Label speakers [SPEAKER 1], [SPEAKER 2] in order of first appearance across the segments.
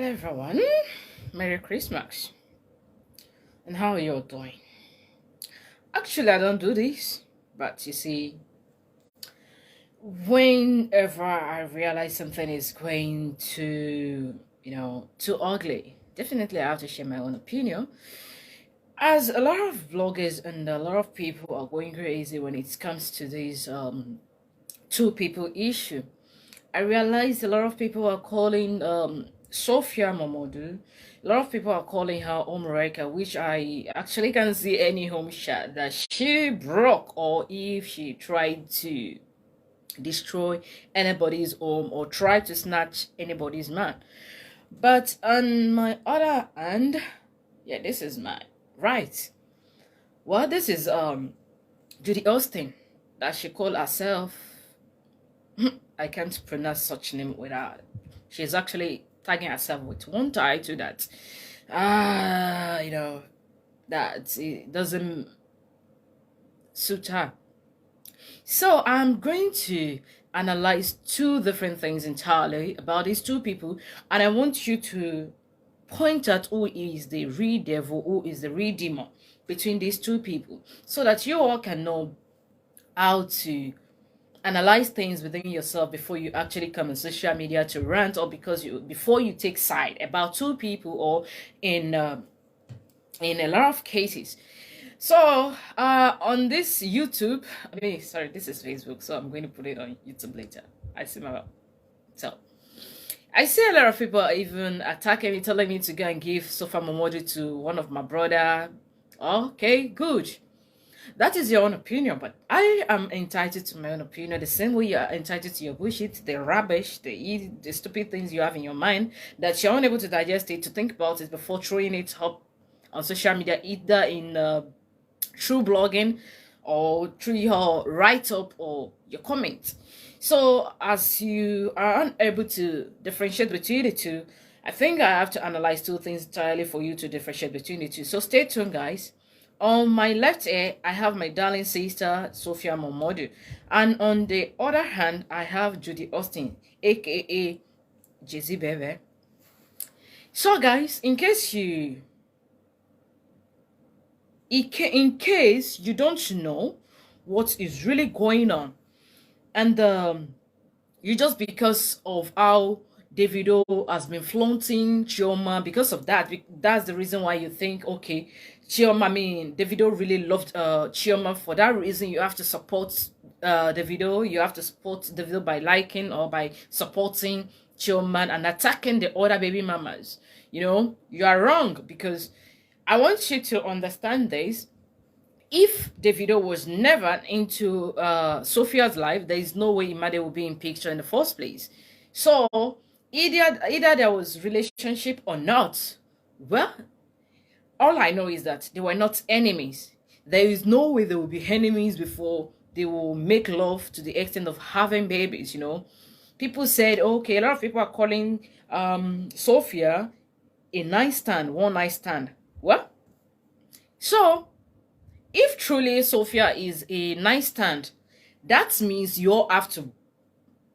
[SPEAKER 1] Everyone, Merry Christmas. And how are you all doing? Actually, I don't do this, but you see, whenever I realize something is going too ugly, definitely I have to share my own opinion. As a lot of vloggers and a lot of people are going crazy when it comes to this two people issue. I realized a lot of people are calling Sophia Momodu. A lot of people are calling her Omareka, which I actually can see any home shot that she broke or if she tried to destroy anybody's home or try to snatch anybody's man. But on my other hand, yeah, this is my right. Well, this is Judy Austin that she called herself. I can't pronounce such name without. She's actually tagging herself with one title that, ah, that it doesn't suit her. So I'm going to analyze two different things entirely about these two people, and I want you to point out who is the real devil, who is the real demon between these two people, so that you all can know how to analyze things within yourself before you actually come on social media to rant, or before you take side about two people, or in a lot of cases. So on this YouTube, sorry, this is Facebook, so I'm going to put it on YouTube later. So I see a lot of people even attacking me, telling me to go and give Sofa Momodu to one of my brother. Okay, good. That is your own opinion, but I am entitled to my own opinion the same way you are entitled to your bullshit, the rubbish, the stupid things you have in your mind that you're unable to digest it, to think about it before throwing it up on social media, either in through blogging or through your write-up or your comment. So as you are unable to differentiate between the two, I think I have to analyze two things entirely for you to differentiate between the two. So stay tuned, guys. On my left ear, I have my darling sister, Sophia Momodu. And on the other hand, I have Judy Austin, aka Jizzy Bebe. So guys, in case you don't know what is really going on, and you just, because of how Davido has been flaunting Chioma, because of that, that's the reason why you think, okay, Davido really loved Chioma. For that reason, you have to support Davido. You have to support Davido by liking or by supporting Chioma and attacking the other baby mamas. You are wrong, because I want you to understand this. If Davido was never into Sophia's life, there is no way Imade would be in picture in the first place. So either there was relationship or not. Well, all I know is that they were not enemies. There is no way they will be enemies before they will make love to the extent of having babies. People said, okay, a lot of people are calling Sophia a night stand, one night stand. Well, so if truly Sophia is a night stand, that means you all have to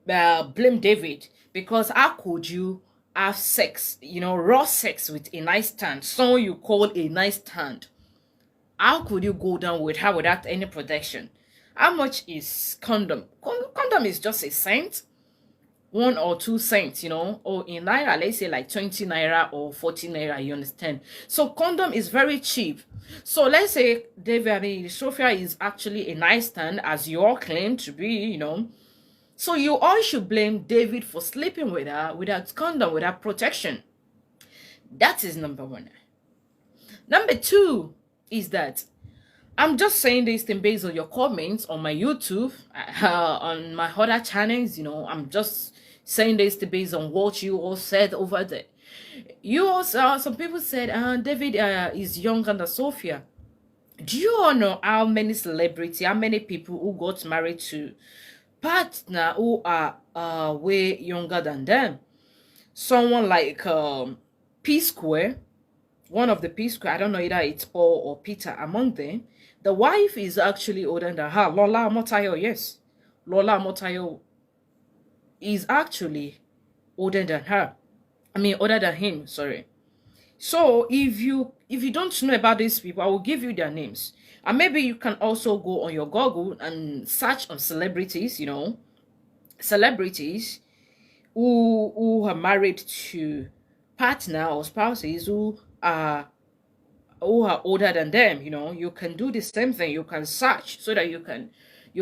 [SPEAKER 1] blame David, because how could you have sex, raw sex with a nightstand, someone you call a nightstand? How could you go down with her without any protection? How much is condom? Condom is just a cent, 1 or 2 cents, or in naira, let's say like 20 naira or 40 naira, you understand? So condom is very cheap. So let's say Sophia is actually a nightstand, as you all claim to be, So you all should blame David for sleeping with her without condom, without protection. That is number one. Number two is that I'm just saying this thing based on your comments on my YouTube, on my other channels. I'm just saying this based on what you all said over there. You also, some people said, David is younger than Sophia. Do you all know how many celebrities, how many people who got married to partner who are way younger than them? Someone like P Square, one of the P Square, I don't know either it's Paul or Peter among them. The wife is actually older than her. Lola Motayo, yes. Lola Motayo is actually older than her. I mean, other than him, sorry. So if you don't know about these people, I will give you their names. And maybe you can also go on your Google and search on celebrities, celebrities who are married to partner or spouses who are older than them. You can do the same thing. You can search so that you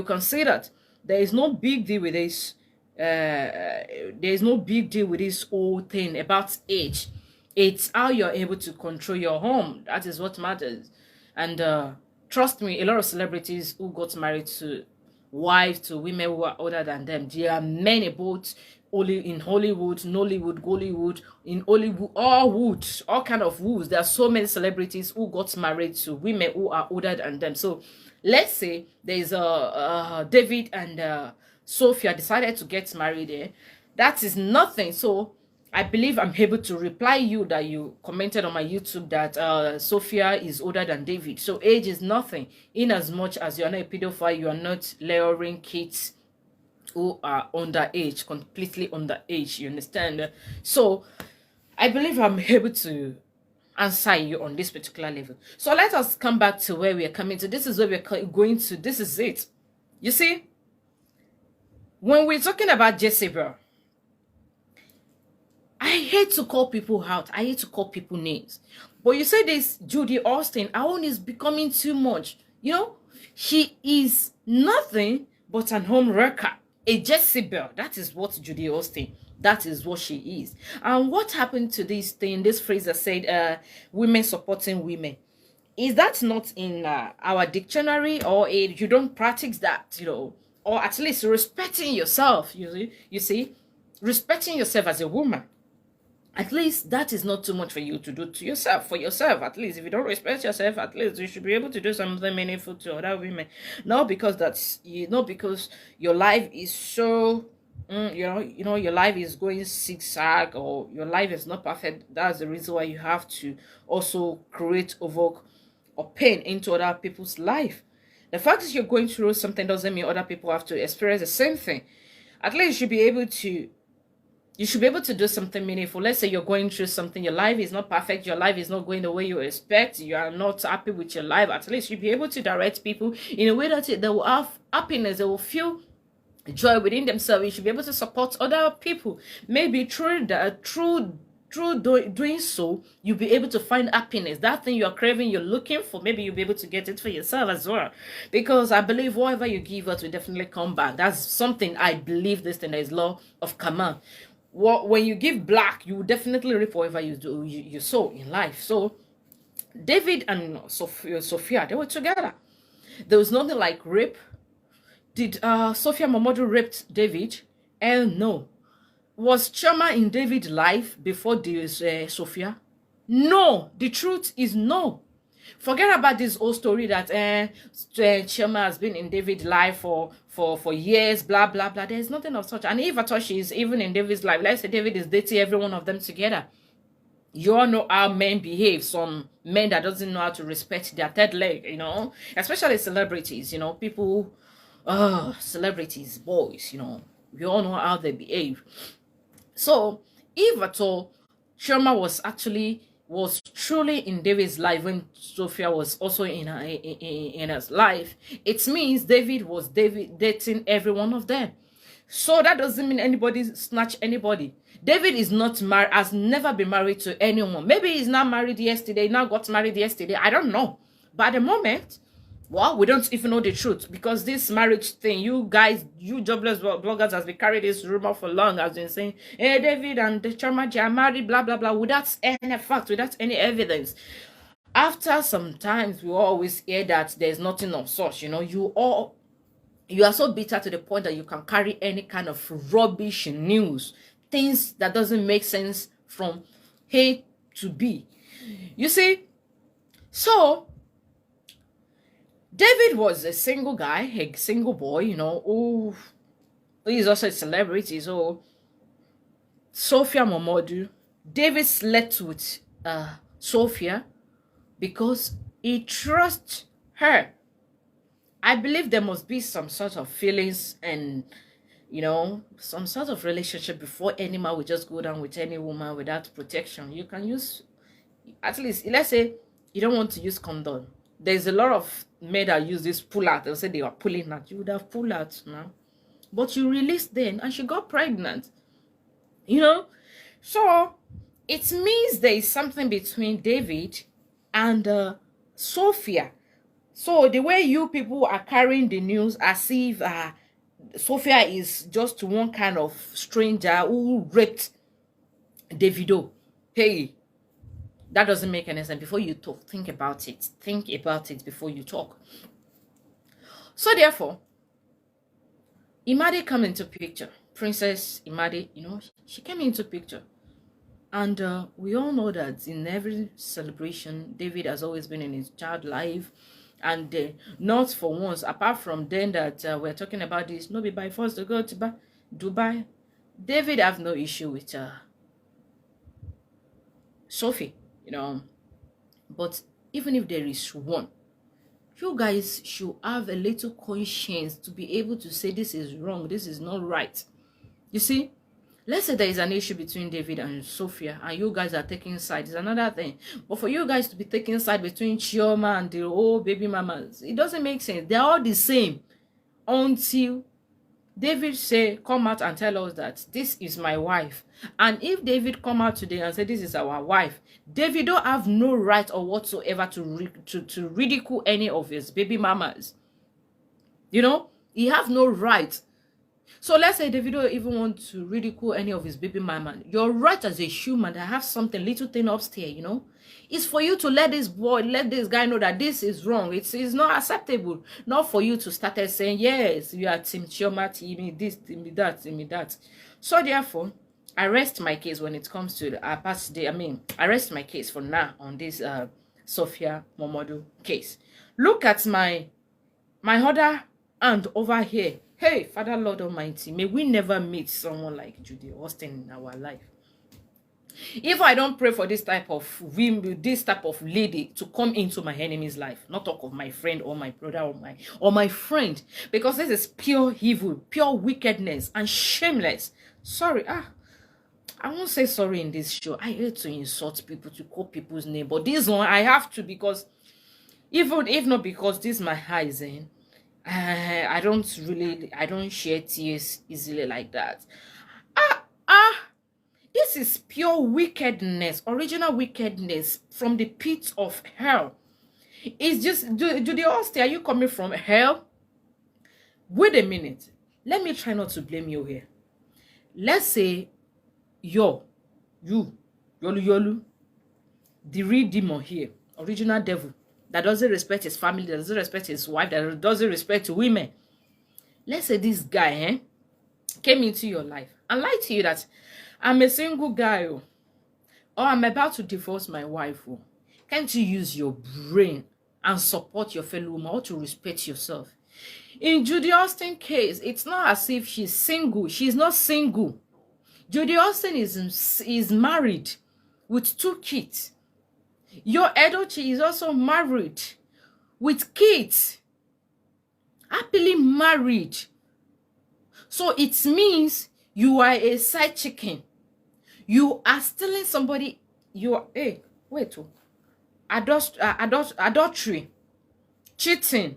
[SPEAKER 1] can see that there is no big deal with this. There is no big deal with this whole thing about age. It's how you're able to control your home. That is what matters. And trust me, a lot of celebrities who got married to wives, to women who are older than them, there are many, both only in Hollywood, Nollywood, Gollywood, in Hollywood, all woods, all kind of woods. There are so many celebrities who got married to women who are older than them. So let's say there's David and Sophia decided to get married there. That is nothing. So I believe I'm able to reply you that you commented on my YouTube that Sophia is older than David. So age is nothing. In as much as you're not a pedophile, you are not luring kids who are underage, completely underage. You understand? So I believe I'm able to answer you on this particular level. So let us come back to where we are coming to. This is where we're going to. This is it. You see, when we're talking about Jezebel, I hate to call people out. I hate to call people names. But you say this Judy Austin, our own is becoming too much. She is nothing but an home wrecker. A Jezebel. That is what Judy Austin, that is what she is. And what happened to this thing, this phrase that said women supporting women? Is that not in our dictionary, or you don't practice that, or at least respecting yourself, you see, respecting yourself as a woman? At least that is not too much for you to do to yourself, for yourself. At least if you don't respect yourself, at least you should be able to do something meaningful to other women. Not because because your life is so, your life is going zigzag, or your life is not perfect. That's the reason why you have to also create evoke or pain into other people's life. The fact that you're going through something doesn't mean other people have to experience the same thing. At least you should be able to do something meaningful. Let's say you're going through something, your life is not perfect, your life is not going the way you expect, you are not happy with your life. At least you'll be able to direct people in a way that they will have happiness, they will feel joy within themselves. You should be able to support other people. Maybe through doing so, you'll be able to find happiness. That thing you're craving, you're looking for, maybe you'll be able to get it for yourself as well. Because I believe whatever you give us will definitely come back. That's something I believe. This thing, there is law of karma. When you give black, you will definitely reap whatever you sow in life. So David and Sophia, they were together. There was nothing like rape. Did Sophia Momodu raped David? Hell no. Was Choma in David's life before this Sophia? No. The truth is no. Forget about this old story that Choma has been in David's life for years, blah, blah, blah. There's nothing of such. And if at all she is even in David's life, let's say David is dating every one of them together. You all know how men behave. Some men that doesn't know how to respect their third leg, especially celebrities, people, celebrities, boys, we all know how they behave. So if at all Shoma was truly in David's life when Sophia was also in his life, it means David was dating every one of them. So that doesn't mean anybody snatch anybody. David is not married, has never been married to anyone. Maybe he's not married yesterday, now got married yesterday. I don't know. But at the moment, well, we don't even know the truth, because this marriage thing, you guys, you jobless bloggers has been carrying this rumor for long, has been saying, hey, David and the Chamaji are married, blah, blah, blah, without any fact, without any evidence. After some times, we always hear that there's nothing of such, you are so bitter to the point that you can carry any kind of rubbish news, things that doesn't make sense from A to B. You see, so David was a single guy, a single boy, who is also a celebrity. So Sophia Momodu, David slept with Sophia because he trusts her. I believe there must be some sort of feelings and you know, some sort of relationship before any man will just go down with any woman without protection. You can use, at least, let's say you don't want to use condom. There's a lot of men that use this pull out. They'll say they are pulling out. You would have pulled out now. But you released then and she got pregnant. You know? So it means there is something between David and Sophia. So the way you people are carrying the news as if Sophia is just one kind of stranger who raped Davido. Hey, that doesn't make any sense. Before you talk, think about it. Think about it before you talk. So therefore, Imade come into picture. Princess Imade, you know, she came into picture. And we all know that in every celebration, David has always been in his child life. And not for once, apart from then that we're talking about this, no be by force to go to Dubai. David have no issue with Shophie, you know. But even if there is one, you guys should have a little conscience to be able to say this is wrong, this is not right. You see, let's say there is an issue between David and Sophia and you guys are taking sides, it's another thing. But for you guys to be taking side between Chioma and the old baby mamas, it doesn't make sense. They're all the same until David say, come out and tell us that this is my wife. And if David come out today and say this is our wife, David don't have no right or whatsoever to ridicule any of his baby mamas. You know, he have no right. So let's say David don't even want to ridicule any of his baby mama. Your right as a human that have something little thing upstairs, you know, is for you to let this boy, let this guy know that this is wrong. It's not acceptable. Not for you to start saying, yes, you are Team Chioma, team this, team that, team that. So therefore, I rest my case when it comes to the past day. I rest my case for now on this Sophia Momodu case. Look at my other hand over here. Hey, Father Lord Almighty, may we never meet someone like Judy Austin in our life. If I don't pray for this type of lady to come into my enemy's life, not talk of my friend or my brother or my friend, because this is pure evil, pure wickedness, and shameless. Sorry, I won't say sorry in this show. I hate to insult people, to call people's name, but this one I have to, because even if not because this is my eyes, I don't share tears easily like that. This is pure wickedness, original wickedness from the pit of hell. It's just, do the host, are you coming from hell? Wait a minute. Let me try not to blame you here. Let's say you, Yolu, the real demon here, original devil, that doesn't respect his family, that doesn't respect his wife, that doesn't respect women. Let's say this guy came into your life and lied to you that I'm a single guy, or I'm about to divorce my wife. Can't you use your brain and support your fellow woman, or to respect yourself? In Judy Austin case, it's not as if she's single. She's not single. Judy Austin is married with 2 kids. Your Edochie is also married with kids. Happily married. So it means you are a side chicken. You are stealing somebody. You are, adultery, cheating,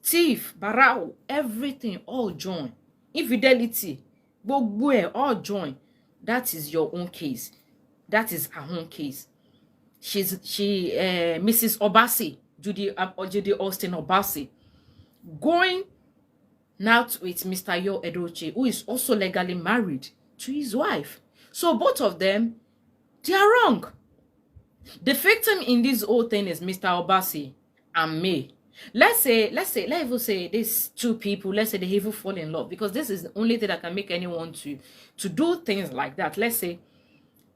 [SPEAKER 1] thief, barao, everything, all join. Infidelity, all join. That is your own case. That is her own case. Mrs. Obasi, Judy Austin Obasi, going out with Mr. Yo Edochie, who is also legally married to his wife. So both of them, they are wrong. The victim in this whole thing is Mr. Obasi and me. Let's even say these 2 people, let's say they even fall in love, because this is the only thing that can make anyone to do things like that. Let's say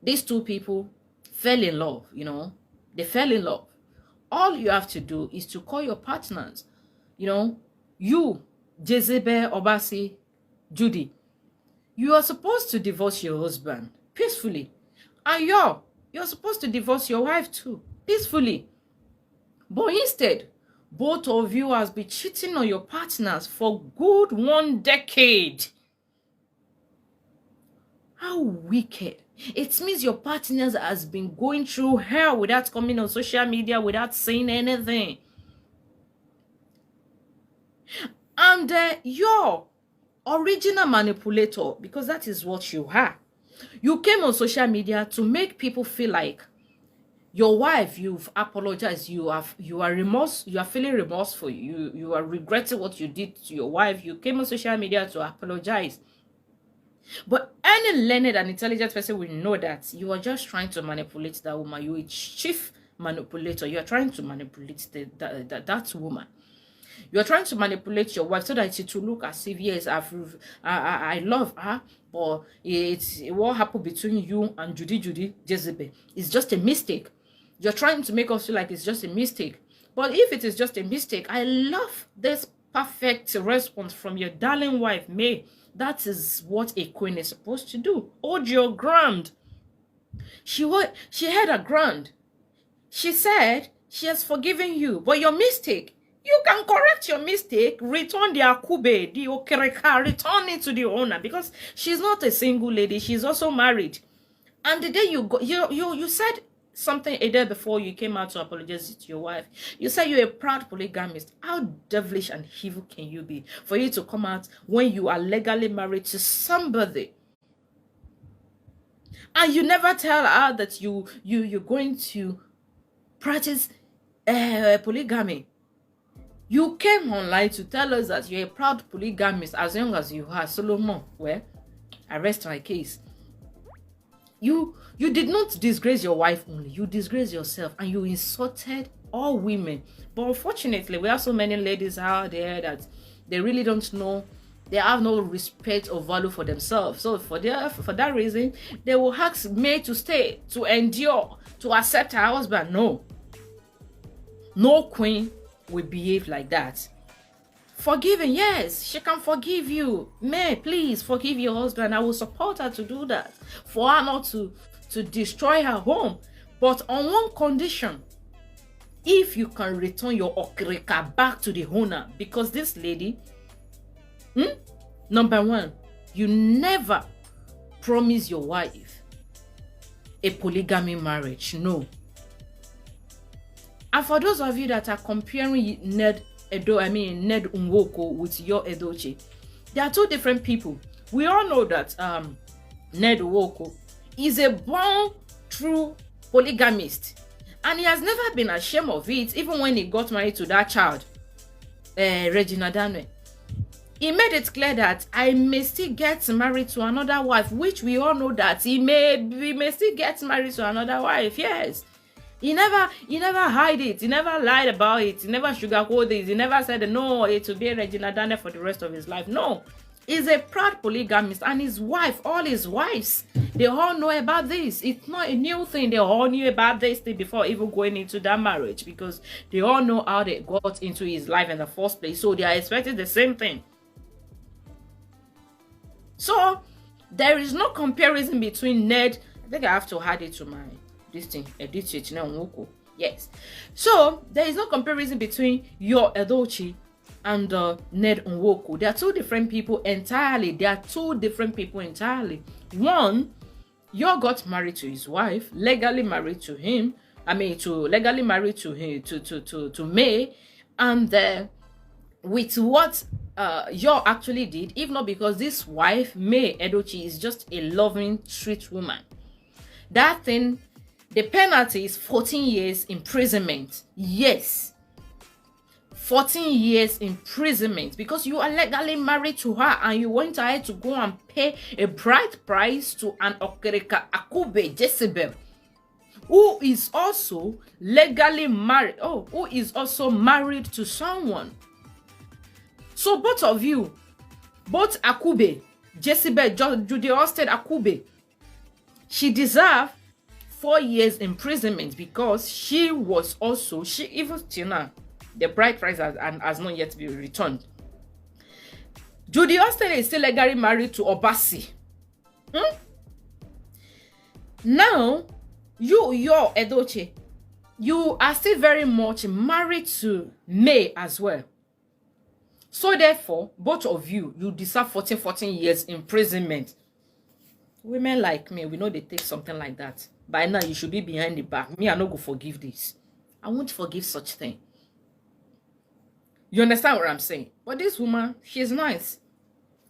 [SPEAKER 1] these 2 people fell in love, you know, they fell in love. All you have to do is to call your partners, you know, you, Jezebel, Obasi, Judy, you are supposed to divorce your husband peacefully. And you're supposed to divorce your wife too, peacefully. But instead, both of you has been cheating on your partners for good 1 decade. How wicked. It means your partner has been going through hell without coming on social media, without saying anything. And your original manipulator, because that is what you are. You came on social media to make people feel like your wife, you've apologized, you are feeling remorseful, you are regretting what you did to your wife. You came on social media to apologize. But any learned and intelligent person will know that you are just trying to manipulate that woman. You are a chief manipulator. You are trying to manipulate that woman. You are trying to manipulate your wife so that it will look as if, yes, I love her, but it's what happened between you and Judy Jezebel. It's just a mistake. You're trying to make us feel like it's just a mistake. But if it is just a mistake, I love this perfect response from your darling wife, May. That is what a queen is supposed to do. Hold your ground. She had a ground. She said she has forgiven you, but your mistake, you can correct your mistake, return the akube, the okereka, return it to the owner, because she's not a single lady, she's also married. And the day you said something a day before you came out to apologize to your wife. You said you're a proud polygamist. How devilish and evil can you be for you to come out when you are legally married to somebody? And you never tell her that you're going to practice polygamy. You came online to tell us that you're a proud polygamist as young as you are. Solomon, well, I rest my case. You did not disgrace your wife only. You disgraced yourself and you insulted all women. But unfortunately, we have so many ladies out there that they really don't know. They have no respect or value for themselves. So for that reason, they will ask May to stay, to endure, to accept her husband. No. No queen will behave like that. Forgiving, yes, she can forgive you. May, please forgive your husband. I will support her to do that. For her not to destroy her home. But on one condition, if you can return your okreka back to the owner. Because this lady, number one, you never promise your wife a polygamy marriage. No. And for those of you that are comparing Ned Nwoko with your Edochie, they are two different people. We all know that Ned Nwoko is a born true polygamist, and he has never been ashamed of it. Even when he got married to that child, Regina Daniel, he made it clear that I may still get married to another wife, which we all know that we may still get married to another wife. Yes. He never hide it. He never lied about it. He never sugarcoated it. He never said, no, it will be Regina Daniel for the rest of his life. No. He's a proud polygamist, and his wife, all his wives, they all know about this. It's not a new thing. They all knew about this thing before even going into that marriage, because they all know how they got into his life in the first place. So they are expecting the same thing. So there is no comparison between Ned. I think I have to add it to my this thing, yes. So there is no comparison between your Edochie and Ned Nwoko. They are two different people entirely. One, you got married to his wife, legally married to him. Legally married to him, to May, and with what you actually did, if not because this wife, May Edochie, is just a loving, sweet woman. That thing. The penalty is 14 years imprisonment. Yes. 14 years imprisonment, because you are legally married to her and you went ahead to go and pay a bride price to an Okereka Akube Jezebel, who is also legally married. Who is also married to someone. So both of you, both Akube, Jezebel, Judy Austin Akube, she deserves 4 years imprisonment, because she even till now, the bride price has not yet been returned. Judy Austin is still legally married to Obasi. Now, your Edochie, you are still very much married to May as well. So therefore, both of you deserve 14 years imprisonment. Women like me, we know they take something like that. By now, you should be behind the back. Me, I no go forgive this. I won't forgive such thing. You understand what I'm saying? But this woman, she's nice.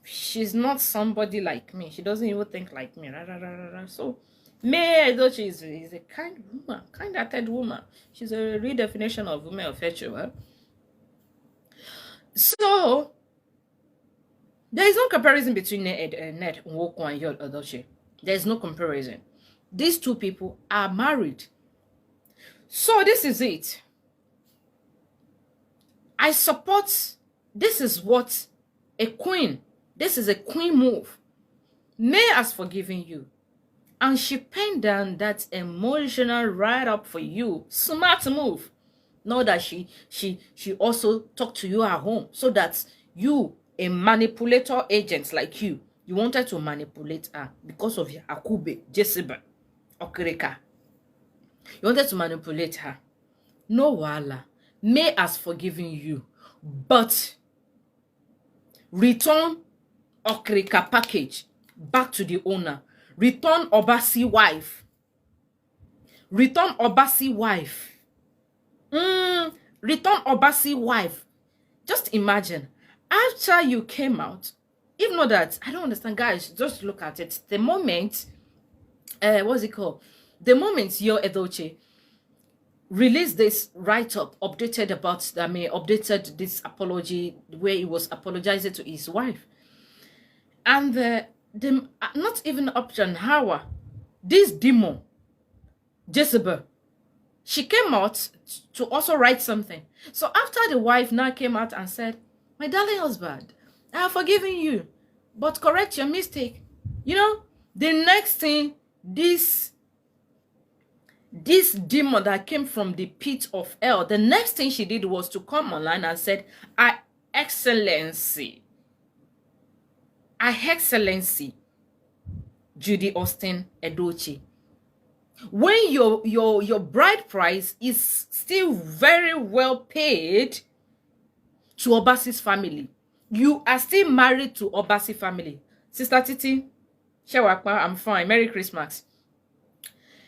[SPEAKER 1] She's not somebody like me. She doesn't even think like me. So, May, though she is a kind woman, kind-hearted woman. She's a redefinition of woman of virtue. Huh? So, there is no comparison between Ned Nwoko and Yul Edochie. There is no comparison. These two people are married. So, this is it. I support, this is what a queen, this is a queen move. May has forgiven you. And she penned down that emotional write-up for you. Smart move. Know that she also talked to you at home. So that you, a manipulator agent like you wanted to manipulate her because of your Akube, Jezebel, Okereka. You wanted to manipulate her. No wala. May has forgiven you. But return Okereka package back to the owner. Return Obasi wife. Return Obasi wife. Return Obasi wife. Just imagine. After you came out, even though that, I don't understand, guys, just look at it. The moment, what's it called? The moment Yul Edochie released this write-up, updated this apology where he was apologizing to his wife. And the not even option Hawa, this demon, Jezebel, she came out to also write something. So after the wife now came out and said, my darling husband, I have forgiven you, but correct your mistake. You know, the next thing, this demon that came from the pit of hell, the next thing she did was to come online and said, Excellency, Judy Austin Edochie, when your bride price is still very well paid to Obasi's family, you are still married to Obasi family. Sister Titi, Shewakwa, I'm fine. Merry Christmas.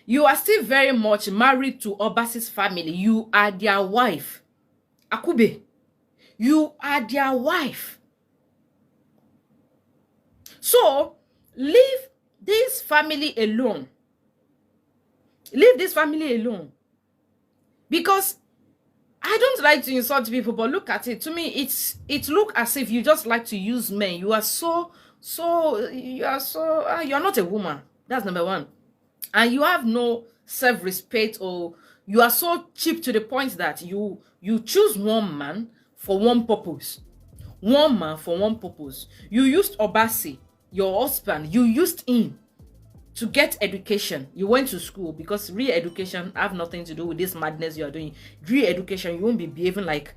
[SPEAKER 1] You are still very much married to Obasi's family. You are their wife. Akube, you are their wife. So, leave this family alone. Leave this family alone. Because I don't like to insult people, but look at it. To me, it look as if you just like to use men. You are you're not a woman. That's number one. And you have no self-respect, or you are so cheap to the point that you choose one man for one purpose. One man for one purpose. You used Obasi, your husband, you used him to get education. You went to school because real education have nothing to do with this madness you are doing. Real education, you won't be behaving like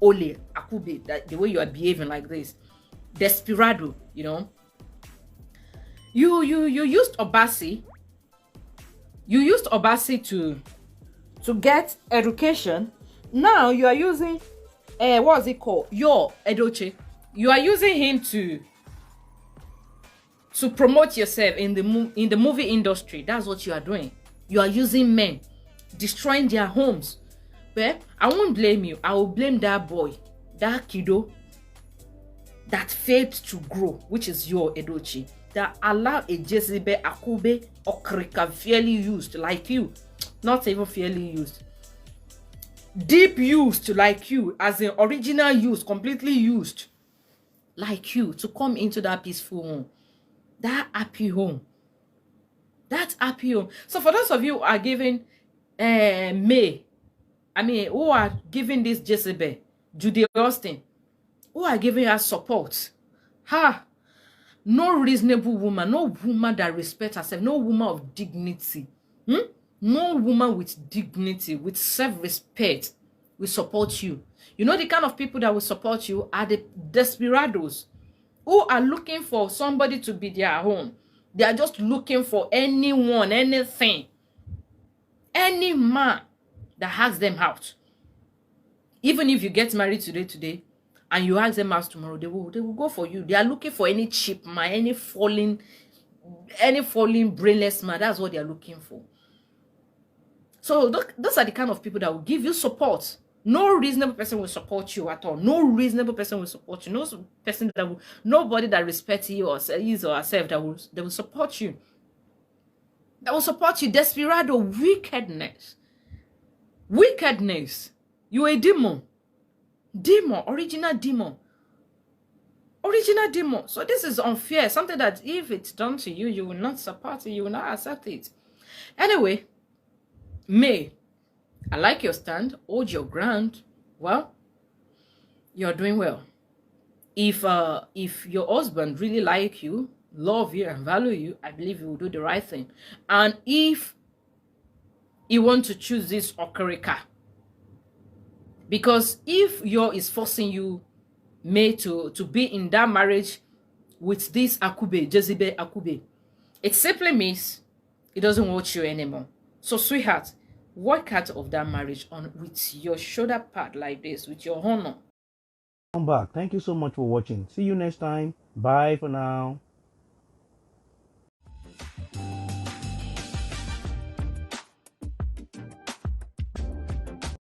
[SPEAKER 1] Ole, Akube, that the way you are behaving like this. Desperado, you know. You used Obasi. You used Obasi to get education. Now you are using what's it called? Your Edochie. You are using him to promote yourself in the movie industry. That's what you are doing. You are using men, destroying their homes. But I won't blame you. I will blame that boy, that kiddo that failed to grow, which is your Edochie, that allow a Jezebel, Akube, Okrika fairly used like you, not even fairly used, deep used like you, as in original used, completely used like you, to come into that peaceful home, that happy home, that happy home. So for those of you who are giving who are giving this Jezebel, Judy Austin, who are giving her support, no reasonable woman, no woman that respects herself, no woman of dignity, no woman with dignity, with self-respect will support you. You know the kind of people that will support you are the desperados who are looking for somebody to be their own. They are just looking for anyone, anything, any man that has them out. Even if you get married today, and you ask them out tomorrow, they will go for you. They are looking for any cheap man, any falling any falling brainless man. That's what they're looking for. So those are the kind of people that will give you support. No reasonable person will support you at all. No reasonable person will support you. No person that will, nobody that respects you or his or herself that will support you. That will support you. Desperado, wickedness. Wickedness. You a demon. Demon, original demon. Original demon. So this is unfair. Something that if it's done to you, you will not support it. You will not accept it. Anyway, May, I like your stand. Hold your ground. Well, you're doing well. If your husband really like you, love you, and value you, I believe you will do the right thing. And if you want to choose this okarika, because if your is forcing you, May, to be in that marriage with this Akube, Jezebel Akube, it simply means it doesn't want you anymore. So, sweetheart, work out of that marriage on with your shoulder pad like this, with your honor.
[SPEAKER 2] Come back. Thank you so much for watching. See you next time. Bye for now.